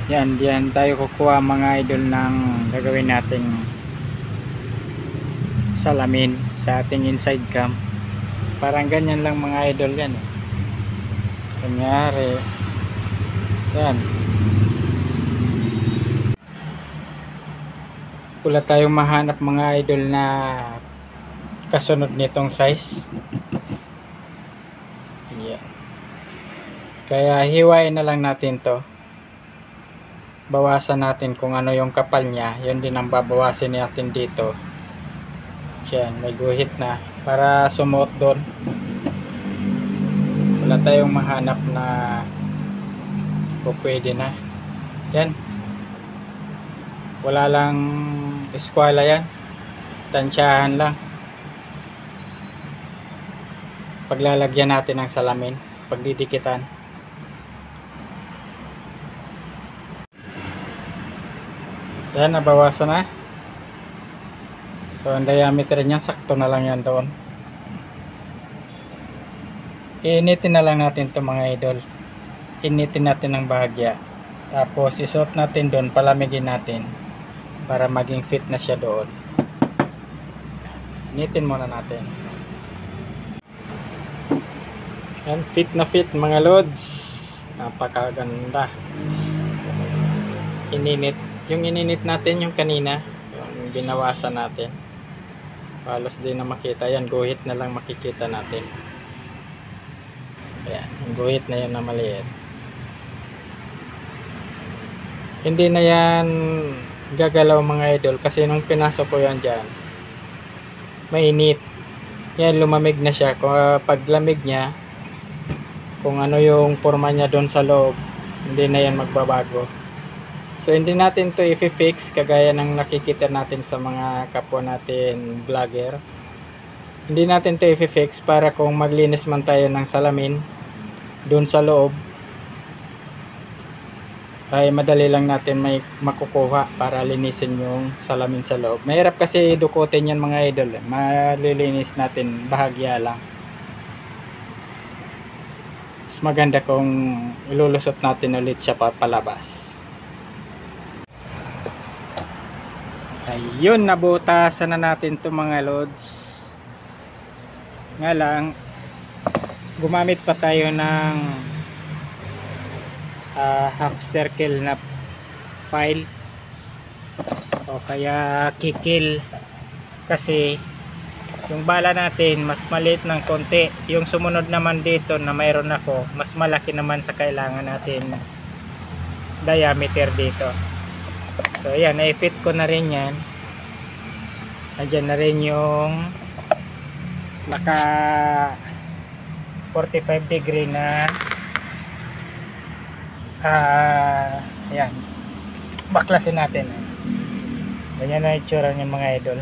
Yan, diyan tayo kukuha mga idol ng gagawin nating salamin sa ating inside cam. Parang ganyan lang mga idol yan eh. Kunyari yan, wala tayong mahanap mga idol na kasunod nitong size. Yeah. Kaya hiwain na lang natin to, bawasan natin kung ano yung kapal niya, yun din ang babawasin natin dito. Yan, may guhit na para sumuot doon. Wala tayong mahanap na pwede na yan, wala lang eskwala yan, tansyahan lang. Paglalagyan natin ng salamin, pagdidikitan. Yan, nabawasan na. So ang diameter niya sakto na lang yan doon. Iinitin na lang natin ito mga idol. Initin natin ng bahagya, tapos isuot natin doon, palamigin natin para maging fit na siya doon. Initin muna natin. Yan, fit na fit mga lods, napakaganda. Ininit, yung ininit natin yung kanina, yung binawasan natin, halos din na makita. Yan, guhit na lang makikita natin. Ayan, yung guhit na yan na maliit. Hindi na yan gagalaw mga idol, kasi nung pinasok ko yan dyan, mainit. Yan, lumamig na siya. Pag lamig niya, kung ano yung forma niya doon sa loob, hindi na yan magbabago. So hindi natin to i-fix kagaya ng nakikita natin sa mga kapwa natin vlogger. Hindi natin to i-fix para kung maglinis man tayo ng salamin doon sa loob, ay madali lang natin may makukuha para linisin yung salamin sa loob. Mahirap kasi dukutin yan mga idol. Malilinis natin bahagya lang. Mas maganda kung ilulusot natin ulit siya palabas. Ayun, nabutasan na natin to mga lods. Nga lang, gumamit pa tayo ng half circle na file o kaya kikil, kasi yung bala natin mas maliit ng konti. Yung sumunod naman dito na mayroon ako, mas malaki naman sa kailangan natin diameter dito. So ayan, na-fit ko na rin yan. Andyan na rin yung naka 45 degree na ayan, baklasin natin. Ganyan na itsura ng mga idol.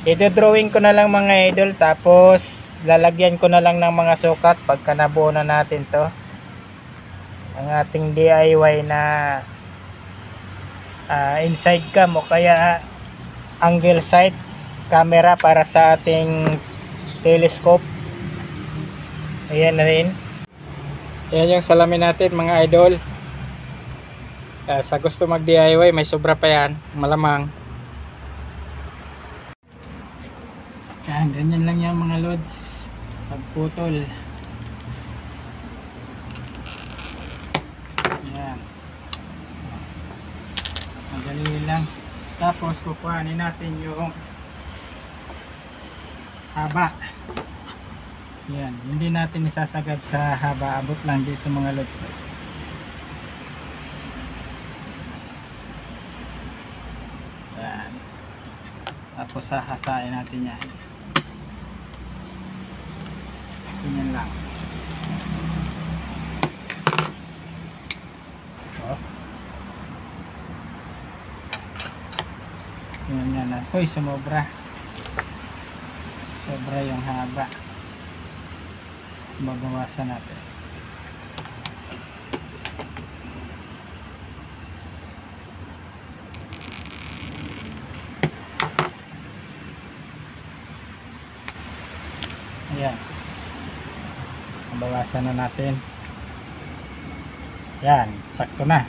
I-drawing ko na lang mga idol, tapos lalagyan ko na lang ng mga sukat pagka nabuo na natin to, ang ating DIY na inside cam o kaya angle sight camera para sa ating telescope. Ayan na rin. Ayan yung salamin natin mga idol. Sa gusto mag DIY, may sobra pa yan, malamang. Yan, ganyan lang yan mga lods, pagputol. Yan, madali lang. Tapos kukuhanin natin yung haba. Yan, hindi natin isasagad sa haba, abot lang dito mga lods. Yan, tapos hahasain natin yan. Ganyan lang. Oh. Ganyan lang. Hoy, sumobra. Sobra yung haba. Babawasan natin. Ayan. Bawasan na natin. Yan, sakto na.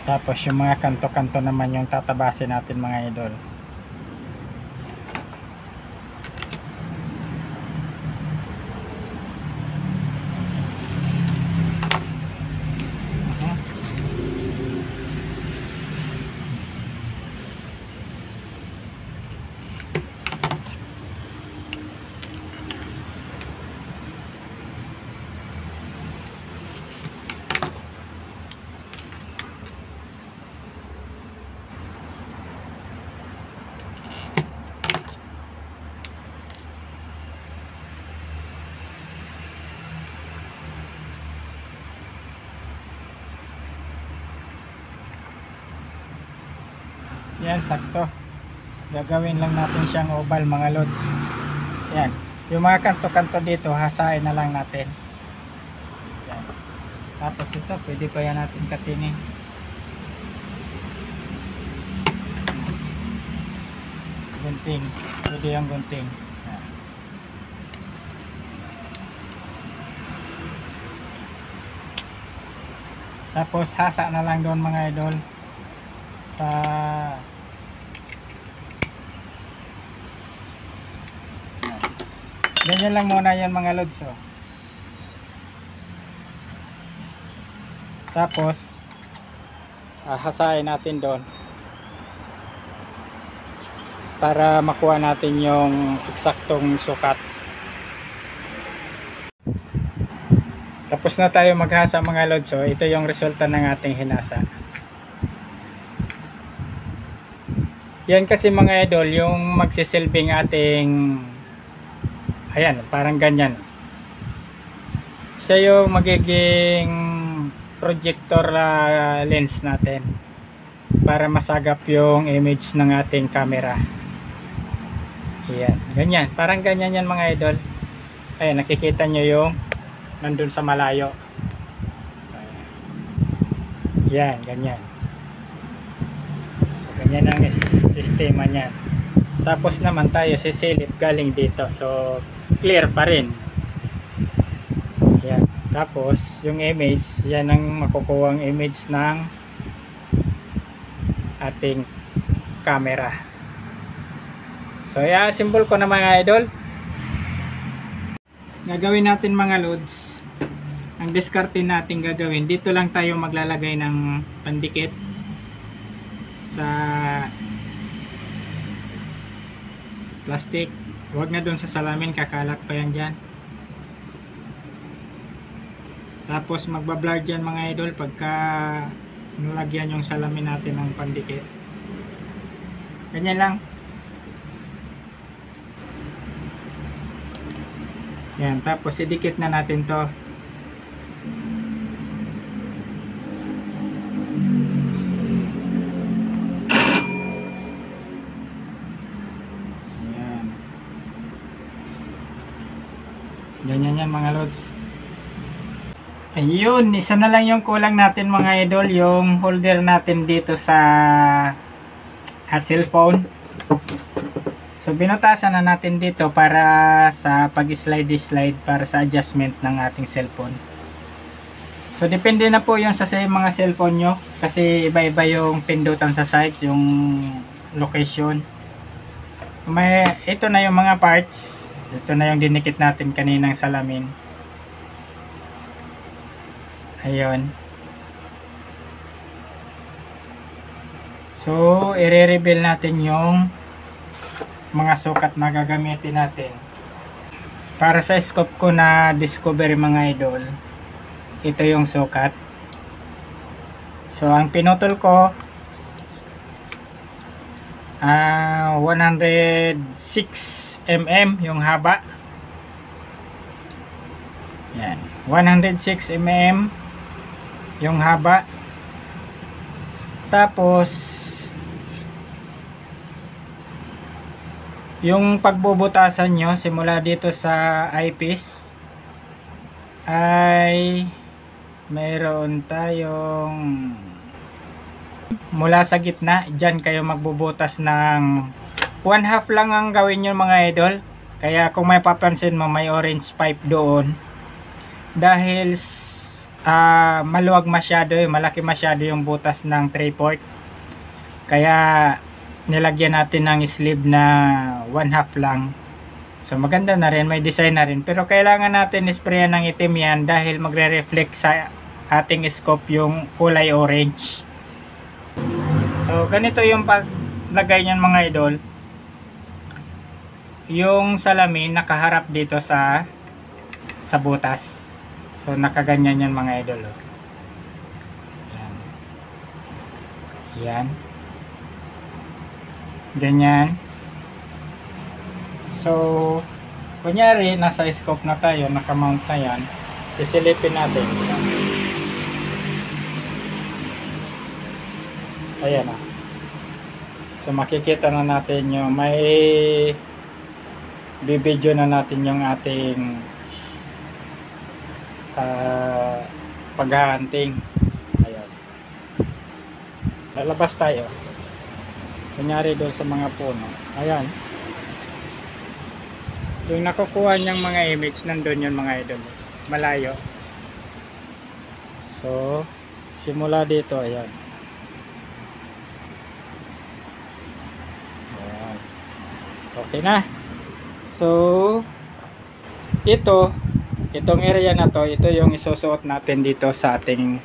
Tapos yung mga kanto-kanto naman yung tatabasin natin mga idol. Yan, sakto. Gagawin lang natin siyang oval mga lods. Yan. Yung mga kanto-kanto dito, hasain na lang natin. Yan. Tapos ito, pwede pa yan natin katingin. Gunting. Pwede yung gunting. Yan. Tapos hasa na lang doon mga idol sa ganyan lang muna yan mga lods. Oh. Tapos hasain natin doon para makuha natin yung eksaktong sukat. Tapos na tayo maghasa mga lods. So ito yung resulta ng ating hinasa. Yan kasi mga idol yung magsisilbing ating, ayan, parang ganyan. Siya yung magiging projector lens natin para masagap yung image ng ating camera. Ayan, ganyan, parang ganyan yan mga idol. Ayan, nakikita nyo yung nandun sa malayo. Ayan, ganyan. So ganyan ang sistema niyan. Tapos naman tayo sisilip galing dito, so clear pa rin. Yan. Tapos yung image, yan ang makukuhang image ng ating camera. So i-assemble ko na mga idol. Gagawin natin mga loads. Ang diskarte natin gagawin, dito lang tayo maglalagay ng pandikit sa plastic. Huwag na doon sa salamin, kakalat pa yan dyan. Tapos magbablur dyan mga idol pagka nalagyan yung salamin natin ng pandikit. Ganyan lang. Yan, tapos idikit na natin to. Ganyan yan mga lods. Ayun, isa na lang yung kulang natin mga idol, yung holder natin dito sa cellphone. So binutasan na natin dito para sa pag-slide para sa adjustment ng ating cellphone. So depende na po yung sa mga cellphone nyo, kasi iba-iba yung pindutan sa site, yung location. Ito na yung mga parts. Ito na yung dinikit natin kaninang salamin. Ayun. So, i-reveal natin yung mga sukat na gagamitin natin. Para sa scope ko na discovery mga idol, ito yung sukat. So, ang pinutol ko 106 mm yung haba. Yan, 106 mm yung haba. Tapos yung pagbubutasan nyo simula dito sa eyepiece ay mayroon tayong mula sa gitna. Diyan kayo magbubutas ng 1/2 lang ang gawin nyo mga idol. Kaya kung may papansin mo, may orange pipe doon. dahil maluwag masyado, malaki masyado yung butas ng 3/4, kaya nilagyan natin ng sleeve na 1/2 lang. So maganda na rin, may design na rin, pero kailangan natin sprayan ng itim yan dahil magre-reflect sa ating scope yung kulay orange. So ganito yung paglagay niyan mga idol. Yung salamin nakaharap dito sa butas. So nakaganyan yan mga idol. Yan. Yan. Ganyan. So kunyari nasa scope na tayo, nakamount na yan, sisilipin natin. Ayan na. So makikita na natin yung may bibidyo na natin yung ating paghahunting. Ayan. Lalabas tayo. Kunyari doon sa mga puno. Ayan. Yung nakukuha niyang mga image, nandun yun mga idol. Malayo. So, simula dito, ayan. Ayan. Okay na. So, itong area na to, ito yung isusuot natin dito sa ating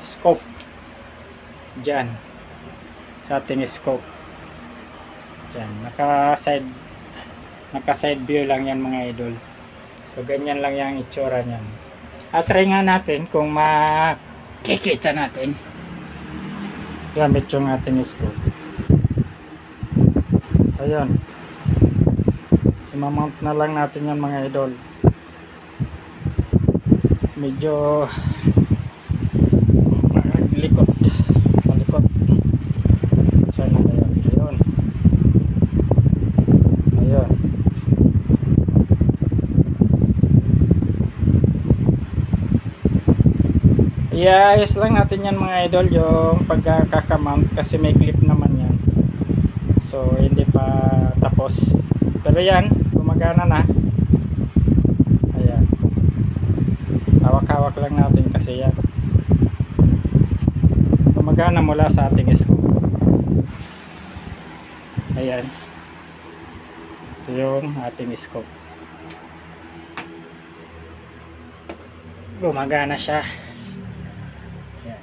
scope. Diyan. Sa ating scope. Diyan. Naka-side view lang yan mga idol. So, ganyan lang yung itsura niyan. At try nga natin kung makikita natin. Gamit yung ating scope. Ayan. I-mount na lang natin yan mga idol. Medyo malikot. Sana kayo. Ayun. Ayun. I-ayos lang natin yan mga idol, yung pagkaka-mount, kasi may clip naman yan. So hindi pa tapos. Pero yan, gumagana na. Ayan. Hawak-hawak lang natin kasi yan gumagana mula sa ating scope. Ayan. Ito yung ating scope. Gumagana siya. Ayan.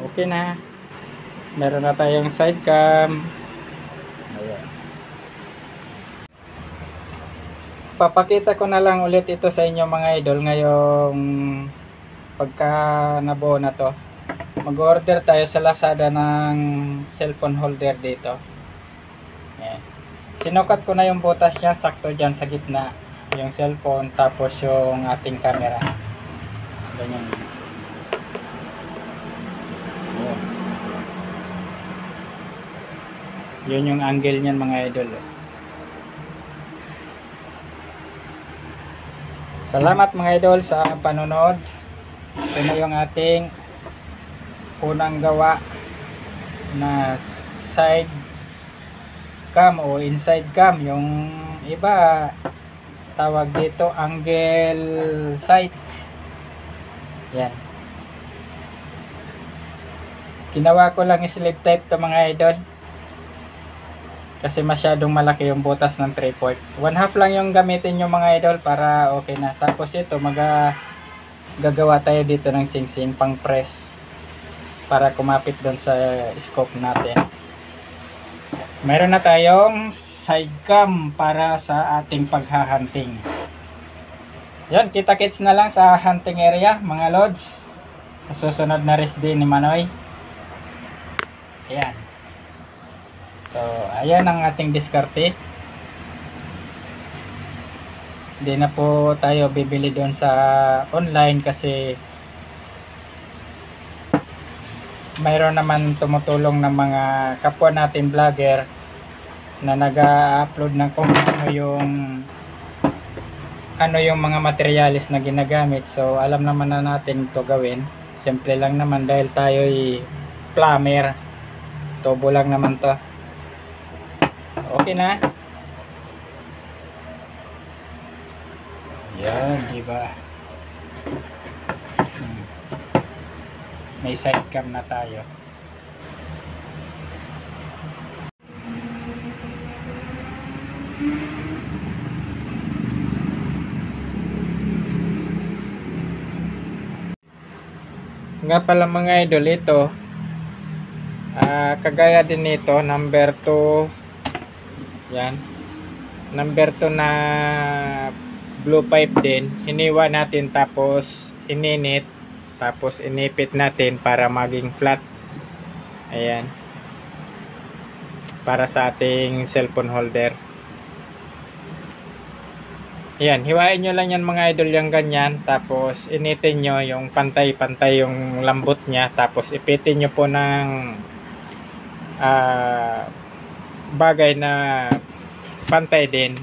Okay na. Meron na tayong side cam. Ayan. Papakita ko na lang ulit ito sa inyo mga idol ngayong pagka nabuo na to. Mag-order tayo sa Lazada ng cellphone holder dito. Ayan. Sinukat ko na yung butas niya, sakto dyan sa gitna yung cellphone, tapos yung ating camera. Ganyan. Ayan. Yun yung angle niyan mga idol. Salamat mga idol sa panonood. Ito na yung ating unang gawa na side cam o inside cam. Yung iba tawag dito angle sight. Yan. Ginawa ko lang sleeve type to mga idol, kasi masyadong malaki yung butas ng 3/4. 1/2 lang yung gamitin yung mga idol para okay na. Tapos ito gagawa tayo dito ng sing-sing pang press para kumapit doon sa scope natin. Mayroon na tayong side cam para sa ating paghahunting. Yan, kita-kits na lang sa hunting area mga lods. Susunod na rest day ni Manoy. Ayan. So, ayan ang ating diskarte. Hindi na po tayo bibili doon sa online kasi mayroon naman tumutulong ng mga kapwa natin vlogger na nag-upload ng kung ano yung mga materialis na ginagamit. So, alam naman na natin ito gawin. Simple lang naman dahil tayo'y plumber. Tubo lang naman to. Okay na. Yan, di ba? May side cam na tayo. Nga pala mga idol, ito kagaya din nito, number 2. Yan, number 2 na blue pipe din, hiniwa natin tapos ininit, tapos inipit natin para maging flat. Ayan, para sa ating cellphone holder. Ayan, hiwain nyo lang yan mga idol, yung ganyan, tapos initin nyo yung pantay-pantay yung lambot nya, tapos ipitin nyo po ng bagay na pantay din,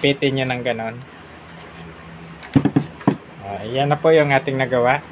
ipitin nyo ng ganon. Ayan na po yung ating nagawa.